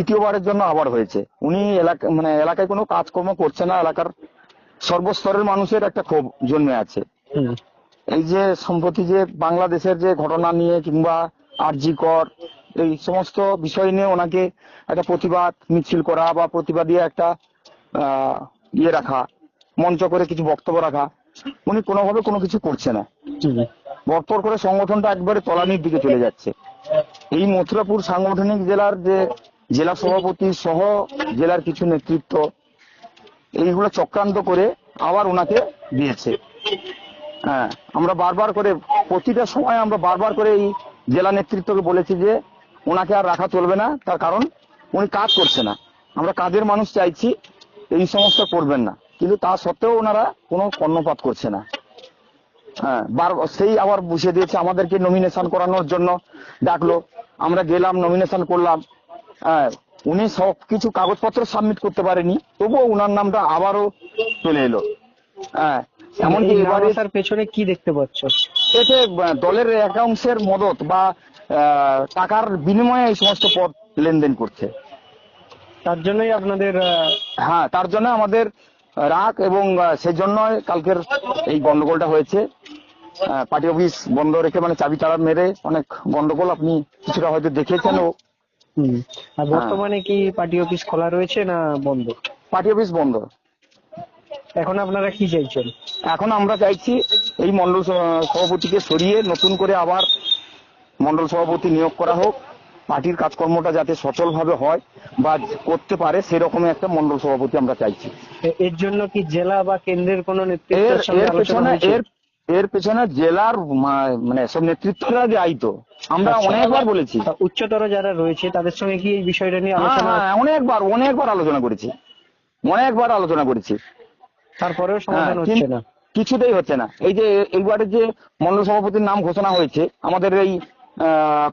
দ্বিতীয়বারের জন্য আবার হয়েছে। উনি এলাকায় কোনো কাজকর্ম করছে না, এলাকার সর্বস্তরের মানুষের একটা ক্ষোভ জন্মে আছে। এই যে সম্প্রতি যে বাংলাদেশের যে ঘটনা নিয়ে কিংবা আরজি কর এই সমস্ত বিষয় নিয়ে ওনাকে একটা প্রতিবাদ মিছিল করা বা প্রতিবাদী একটা ইয়ে রাখা, মঞ্চ করে কিছু বক্তব্য রাখা, উনি কোনোভাবে কোনো কিছু করছে না। বরপর করে সংগঠনটা একবারে তলানির দিকে চলে যাচ্ছে। এই মথুরাপুর সাংগঠনিক জেলার যে জেলা সভাপতি সহ জেলার কিছু নেতৃত্ব এইগুলো চক্রান্ত করে আবার ওনাকে দিয়েছে। হ্যাঁ, আমরা বারবার করে প্রতিটা সময় আমরা বারবার করে এই জেলা নেতৃত্বকে বলেছি যে ওনাকে আর রাখা চলবে না, তার কারণ উনি কাজ করছে না। আমরা কাজের মানুষ চাইছি, এই সমস্ত করবেন না, কিন্তু তা সত্ত্বেও ওনারা কোনো কর্ণপাত করছে না। হ্যাঁ, সেই আবার বুঝিয়ে দিয়েছে, আমাদেরকে নমিনেশন করানোর জন্য ডাকলো, আমরা গেলাম, নমিনেশন করলাম। হ্যাঁ, উনি সবকিছু কাগজপত্র সাবমিট করতে পারেনি, তবুও উনার নামটা আবারও চলে এলো। হ্যাঁ, এমনকি এবারে তার পেছনে কি দেখতে পাচ্ছ? এতে দলের অ্যাকাউন্টসের মদত বা টাকার বিনিময়ে এই সমস্ত পদ লেনদেন করছে। তার জন্যই আপনাদের হ্যাঁ, তার জন্য আমাদের রাগ, এবং সেই জন্য কালকের এই গন্ডগোলটা হয়েছে। পার্টি অফিস বন্ধ রেখে চাবি তালা মেরে অনেক গন্ডগোল আপনি কিছুটা হয়তো দেখেছেন। আর বর্তমানে কি পার্টি অফিস খোলা রয়েছে না বন্ধ? পার্টি অফিস বন্ধ। এখন আপনারা কি চাইছেন? এখন আমরা চাইছি এই মন্ডল সভাপতিকে সরিয়ে নতুন করে আবার মন্ডল সভাপতি নিয়োগ করা হোক। পার্টির কাজকর্মটা যাতে সচলভাবে হয় বা করতে পারে সেরকমই একটা মন্ডল সভাপতি আমরা চাইছি। এর জন্য কি জেলা বা কেন্দ্রের কোন নেতৃত্বের সঙ্গে আলোচনা হয়েছে? এর পেছনে জেলার সব নেতৃত্বরা যে আইতো, আমরা অনেকবার বলেছি। উচ্চতর যারা রয়েছে তাদের সঙ্গে কি এই বিষয়টা নিয়ে আলোচনা? অনেকবার আলোচনা করেছি, তারপরেও সমাধান হচ্ছে না, কিছুতেই হচ্ছে না। এই যে এইবারে যে মন্ডল সভাপতির নাম ঘোষণা হয়েছে, আমাদের এই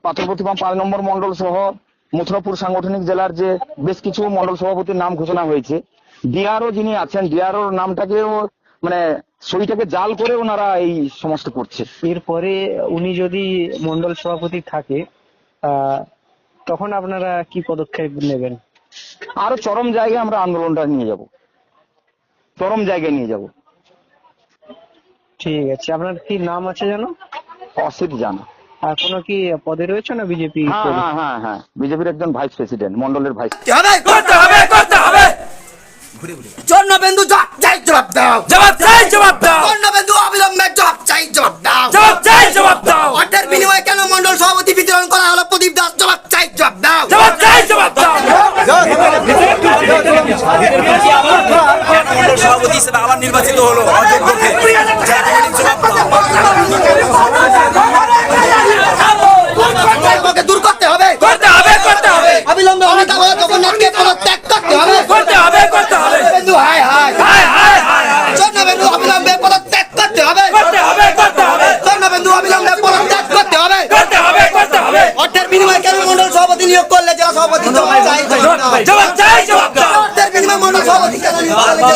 পাথরপ্রতিমা 5 নম্বর মন্ডল সহ মথুরাপুর সাংগঠনিক জেলার যে বেশ কিছু মন্ডল সভাপতির নাম ঘোষণা হয়েছে, ডিআরও যিনি আছেন, ডিআরওর নামটাকেও সইটাকে জাল করে ওনারা এই সমস্ত করছে। এরপরে উনি যদি মন্ডল সভাপতি থাকে তখন আপনারা কি পদক্ষেপ নেবেন? আরো চরম জায়গায় আমরা আন্দোলনটা নিয়ে যাব, চরম জায়গায় নিয়ে যাব। ঠিক আছে, আপনার কি নাম আছে জানো? অসিত জানা। আর কোনো কি পদে রয়েছে না বিজেপি? হ্যাঁ, বিজেপির একজন ভাইস প্রেসিডেন্ট, মন্ডলের ভাইস। করতে হবে জন্মবেন্দু জবাব দাও, জবাব দাও জন্মবেন্দু অবিলম্বে জবাব দাও অর্থের বিনিময়ে কেন মন্ডল সভাপতি বিতরণ করা হলো প্রদীপ দাস? জবাব দাও মন্ডল সভাপতি হিসেবে আবার নির্বাচিত হলো অযোগ্যকে। দূর করতে হবে অবিলম্বে অমিতাভ জগন্নাথকে পদত্যাগ করতে হবে জন্মবেন্দু জন্মবেন্দু অবিলম্বে পদত্যাগ করতে হবে জন্মবেন্দু অবিলম্বে পদত্যাগ করতে হবে অর্থের বিনিময়ে কেন মন্ডল সভাপতি নিয়োগ করলে জেলা সভাপতি অর্থের বিনিময়ে মন্ডল সভাপতি কেন নিয়োগ করলে